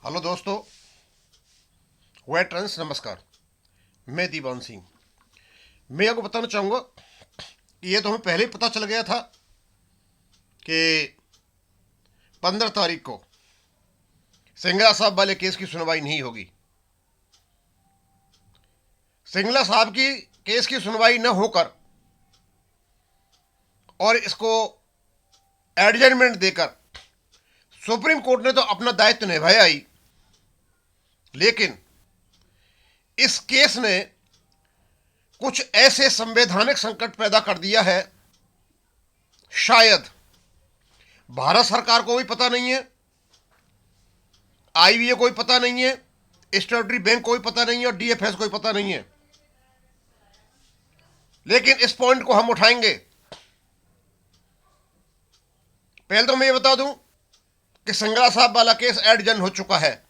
Hello दोस्तों, veterans नमस्कार। मैं दीवान सिंह। मैं आपको बताना चाहूँगा कि ये तो हमें पहले ही पता चल गया था कि 15 तारीख को सिंगला साहब वाले केस की सुनवाई नहीं होगी। सिंगला साहब की केस की सुनवाई न होकर और इसको एडजमेंट देकर सुप्रीम कोर्ट ने तो अपना दायित्व निभाया ही, लेकिन इस केस ने कुछ ऐसे संवैधानिक संकट पैदा कर दिया है, शायद भारत सरकार को भी पता नहीं है, आईबीए को भी पता नहीं है, स्टेटरी बैंक को भी पता नहीं है और डीएफएस को भी पता नहीं है। लेकिन इस पॉइंट को हम उठाएंगे। पहले तो मैं ये बता दूं कि सिंगला साहब वाला केस एडजन हो चुका है,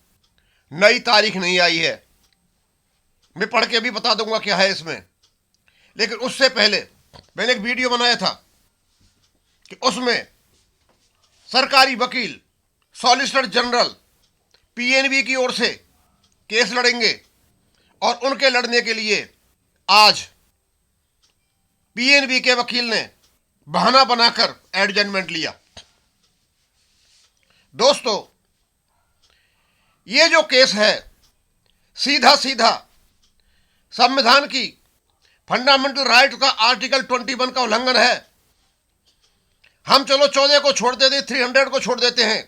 नई तारीख नहीं आई है। मैं पढ़ के भी बता दूंगा क्या है इसमें। लेकिन उससे पहले मैंने एक वीडियो बनाया था कि उसमें सरकारी वकील सॉलिसिटर जनरल पीएनबी की ओर से केस लड़ेंगे और उनके लड़ने के लिए आज पीएनबी के वकील ने बहाना बनाकर एडजमेंट लिया। दोस्तों, ये जो केस है सीधा सीधा संविधान की फंडामेंटल राइट का आर्टिकल 21 का उल्लंघन है। हम चलो 14 को छोड़ देते, 300 को छोड़ देते हैं,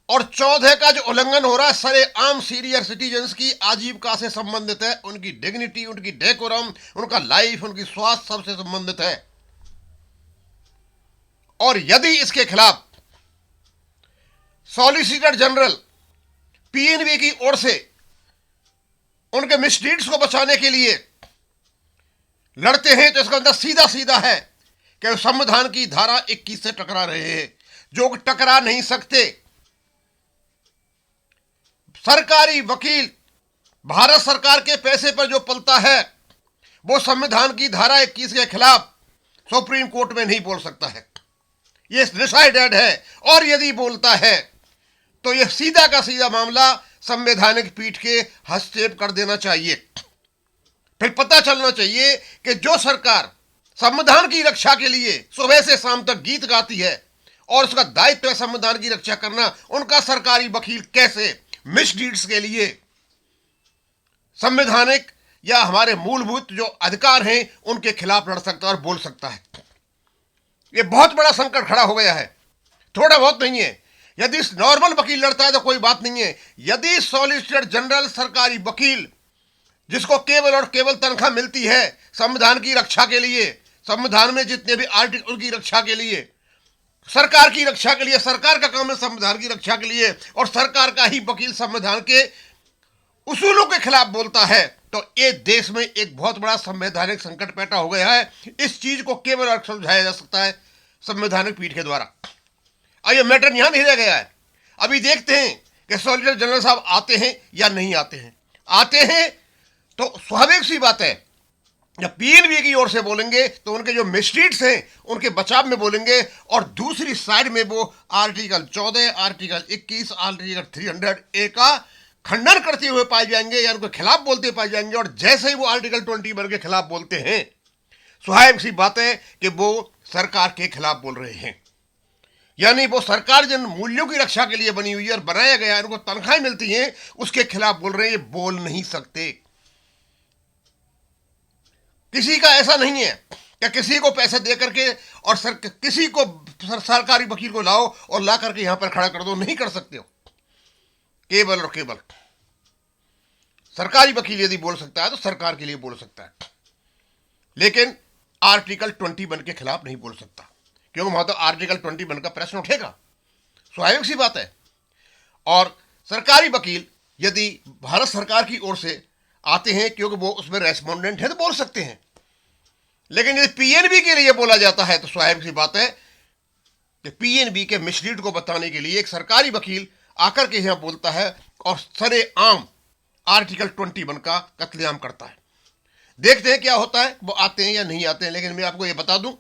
और 14 का जो उल्लंघन हो रहा है सरे आम सीनियर सिटीजन्स की आजीविका से संबंधित है, उनकी डिग्निटी, उनकी डेकोरम, उनका लाइफ, उनकी स्वास्थ्य सबसे संबंधित है। और यदि इसके खिलाफ सॉलिसिटर जनरल पीएनबी की ओर से उनके मिसडीड्स को बचाने के लिए लड़ते हैं तो इसका मतलब सीधा सीधा है कि संविधान की धारा 21 से टकरा रहे हैं, जो टकरा नहीं सकते। सरकारी वकील भारत सरकार के पैसे पर जो पलता है वो संविधान की धारा 21 के खिलाफ सुप्रीम कोर्ट में नहीं बोल सकता है। ये डिसाइडेड है, और यदि बोलता है तो यह सीधा का सीधा मामला संवैधानिक पीठ के हस्तक्षेप कर देना चाहिए। फिर पता चलना चाहिए कि जो सरकार संविधान की रक्षा के लिए सुबह से शाम तक गीत गाती है और उसका दायित्व है संविधान की रक्षा करना, उनका सरकारी वकील कैसे मिसडीड्स के लिए संवैधानिक या हमारे मूलभूत जो अधिकार हैं उनके खिलाफ लड़ सकता है और बोल सकता है। यह बहुत बड़ा संकट खड़ा हो गया है, थोड़ा बहुत नहीं है। यदि नॉर्मल वकील लड़ता है तो कोई बात नहीं है। यदि सॉलिसिटर जनरल सरकारी वकील जिसको केवल और केवल तनख्वाह मिलती है संविधान की रक्षा के लिए, संविधान में जितने भी आर्टिकल उनकी रक्षा के लिए, सरकार की रक्षा के लिए, सरकार का काम है संविधान की रक्षा के लिए, और सरकार का ही वकील संविधान के उसूलों के खिलाफ बोलता है, तो ये देश में एक बहुत बड़ा संवैधानिक संकट पैदा हो गया है। इस चीज को केवल और सुलझाया जा सकता है संवैधानिक पीठ के द्वारा। और ये मैटर यहां नहीं रह गया है। अभी देखते हैं कि सॉलिसिटर जनरल साहब आते हैं या नहीं आते हैं। आते हैं तो स्वाभाविक सी बात है, जब पीएनबी की ओर से बोलेंगे तो उनके जो मिसडीड्स हैं उनके बचाव में बोलेंगे, और दूसरी साइड में वो आर्टिकल 14, आर्टिकल 21, आर्टिकल 300A का खंडन करते हुए पाए जाएंगे या उनके खिलाफ बोलते पाए जाएंगे। और जैसे ही वो आर्टिकल 21 के खिलाफ बोलते हैं, स्वाभाविक सी बात है कि वो सरकार के खिलाफ बोल रहे हैं। यानी वो सरकार जिन मूल्यों की रक्षा के लिए बनी हुई है और बनाया गया है, उनको तनख्वाहें मिलती हैं, उसके खिलाफ बोल रहे हैं। ये बोल नहीं सकते। किसी का ऐसा नहीं है कि किसी को पैसे दे करके और किसी को सरकारी वकील को लाओ और ला करके यहां पर खड़ा कर दो, नहीं कर सकते हो। केवल और केवल सरकारी वकील यदि बोल सकता है तो सरकार के लिए बोल सकता है, लेकिन आर्टिकल 21 के खिलाफ नहीं बोल सकता, क्योंकि वहां तो आर्टिकल 21 का प्रश्न उठेगा। स्वाभाविक सी बात है। और सरकारी वकील यदि भारत सरकार की ओर से आते हैं, क्योंकि वो उसमें रेस्पोंडेंट है, तो बोल सकते हैं। लेकिन यदि पीएनबी के लिए बोला जाता है तो स्वाभाविक सी बात है कि पीएनबी के मिसलीड को बताने के लिए एक सरकारी वकील आकर के यहां बोलता है और सरेआम आर्टिकल 21 का कत्लेआम करता है। देखते हैं क्या होता है, वो आते हैं या नहीं आते हैं। लेकिन मैं आपको ये बता दूं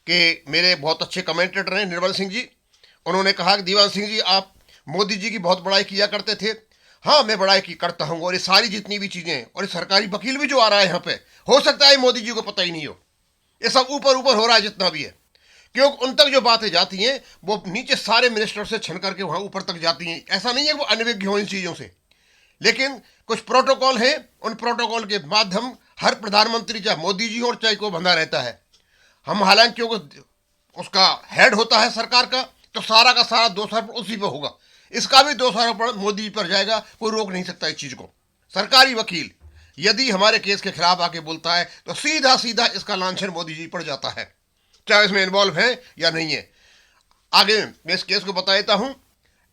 कि मेरे बहुत अच्छे कमेंटेटर हैं निर्मल सिंह जी, उन्होंने कहा कि दीवान सिंह जी आप मोदी जी की बहुत बड़ाई किया करते थे। हाँ, मैं बड़ाई की करता हूँ, और ये सारी जितनी भी चीजें, और ये सरकारी वकील भी जो आ रहा है यहाँ पे, हो सकता है मोदी जी को पता ही नहीं हो। ये सब ऊपर ऊपर हो रहा है जितना भी है, क्योंकि उन तक जो बातें जाती हैं वो नीचे सारे मिनिस्टर से छन करके वहां ऊपर तक जाती हैं। ऐसा नहीं है वो अनभिज्ञ हो इन चीजों से, लेकिन कुछ प्रोटोकॉल हैं, उन प्रोटोकॉल के माध्यम हर प्रधानमंत्री, चाहे मोदी जी हो और चाहे कोई बंधा रहता है, हम हालांकि क्योंकि उसका हेड होता है सरकार का, तो सारा का सारा दोषारोपण उसी पर होगा। इसका भी दोषारोपण मोदी पर जाएगा, कोई रोक नहीं सकता इस चीज को। सरकारी वकील यदि हमारे केस के खिलाफ आके बोलता है तो सीधा सीधा इसका लांछन मोदी जी पर जाता है, चाहे इसमें इन्वॉल्व है या नहीं है। आगे मैं इस केस को बता देता हूं।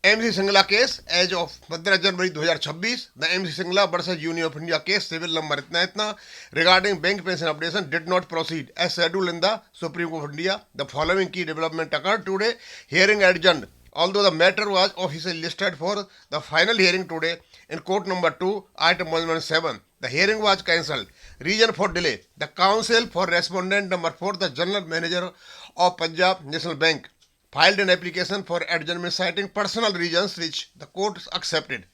MC Singla case as of 15 January 2026, the MC Singla versus Union of India case, civil number इतना इतना, regarding bank pension updation did not proceed as scheduled in the Supreme Court of India. The following key development occurred today, hearing adjourned although the matter was officially listed for the final hearing today in court number 2 item 117. The hearing was cancelled. Reason for delay: the counsel for respondent number 4, the general manager of Punjab National Bank, filed an application for adjournment citing personal reasons which the court accepted.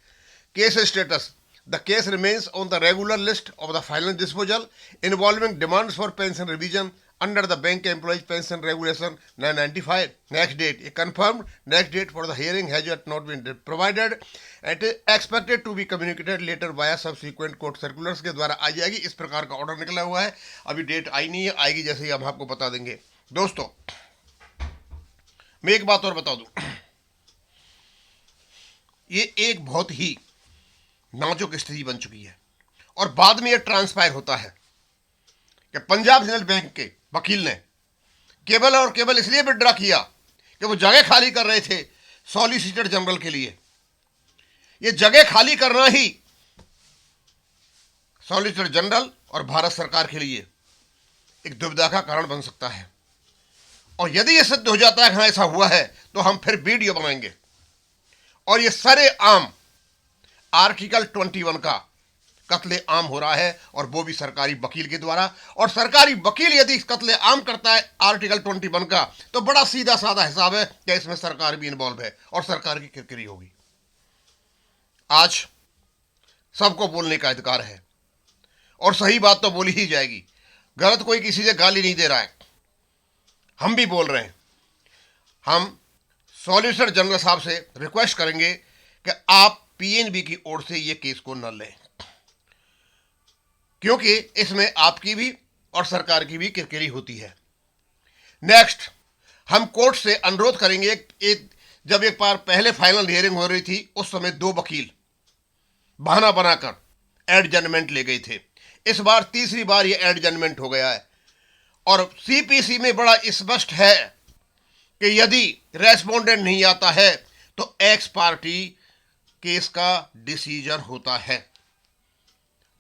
Case status: the case remains on the regular list of the final disposal involving demands for pension revision under the Bank Employees Pension Regulation 995. Next date: a confirmed next date for the hearing has yet not been provided and is expected to be communicated later via subsequent court circulars के द्वारा आ जाएगी। इस प्रकार का order निकला हुआ है, अभी डेट आई नहीं है, आएगी जैसे ही हम आपको बता देंगे। दोस्तों, मैं एक बात और बता दूं, ये एक बहुत ही नाजुक स्थिति बन चुकी है, और बाद में ये ट्रांसपायर होता है कि पंजाब नेशनल बैंक के वकील ने केवल और केवल इसलिए विड्रॉ किया कि वो जगह खाली कर रहे थे सॉलिसिटर जनरल के लिए। ये जगह खाली करना ही सॉलिसिटर जनरल और भारत सरकार के लिए एक दुविधा का कारण बन सकता है, और यदि यह सिद्ध हो जाता है कि हाँ ऐसा हुआ है, तो हम फिर वीडियो बनाएंगे और ये सरे आम आर्टिकल 21 का कत्ले आम हो रहा है, और वो भी सरकारी वकील के द्वारा। और सरकारी वकील यदि कत्ले आम करता है आर्टिकल 21 का, तो बड़ा सीधा साधा हिसाब है कि इसमें सरकार भी इन्वॉल्व है और सरकार की किरकिरी होगी। आज सबको बोलने का अधिकार है, और सही बात तो बोली ही जाएगी, गलत कोई किसी से गाली नहीं दे रहा है। हम भी बोल रहे हैं। हम सॉलिसिटर जनरल साहब से रिक्वेस्ट करेंगे कि आप पीएनबी की ओर से ये केस को न लें, क्योंकि इसमें आपकी भी और सरकार की भी किरकिरी होती है। नेक्स्ट, हम कोर्ट से अनुरोध करेंगे, जब एक बार पहले फाइनल हियरिंग हो रही थी, उस समय 2 वकील बहाना बनाकर एडजर्नमेंट ले गए थे। इस बार तीसरी बार ये एडजर्नमेंट हो गया है, और सीपीसी में बड़ा स्पष्ट है कि यदि रेस्पोंडेंट नहीं आता है तो एक्स पार्टी केस का डिसीजन होता है।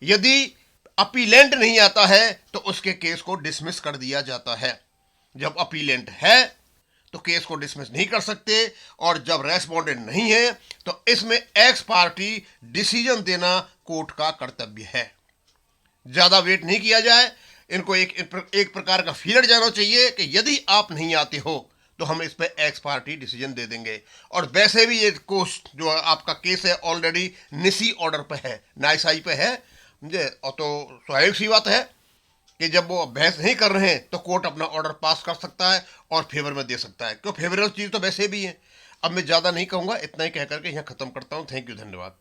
यदि अपीलेंट नहीं आता है तो उसके केस को डिसमिस कर दिया जाता है। जब अपीलेंट है तो केस को डिसमिस नहीं कर सकते, और जब रेस्पोंडेंट नहीं है तो इसमें एक्स पार्टी डिसीजन देना कोर्ट का कर्तव्य है। ज्यादा वेट नहीं किया जाए, इनको एक प्रकार का फीलर जाना चाहिए कि यदि आप नहीं आते हो तो हम इस पे एक्स पार्टी डिसीजन दे देंगे। और वैसे भी ये कोर्ट जो आपका केस है ऑलरेडी निसी ऑर्डर पे है, नाइसाई पे है, मुझे और तो स्वाभाविक सी बात है कि जब वो बहस नहीं कर रहे हैं तो कोर्ट अपना ऑर्डर पास कर सकता है और फेवर में दे सकता है, क्यों फेवरेबल चीज़ तो वैसे भी है। अब मैं ज़्यादा नहीं कहूँगा, इतना ही कह करके यहाँ ख़त्म करता हूँ। थैंक यू, धन्यवाद।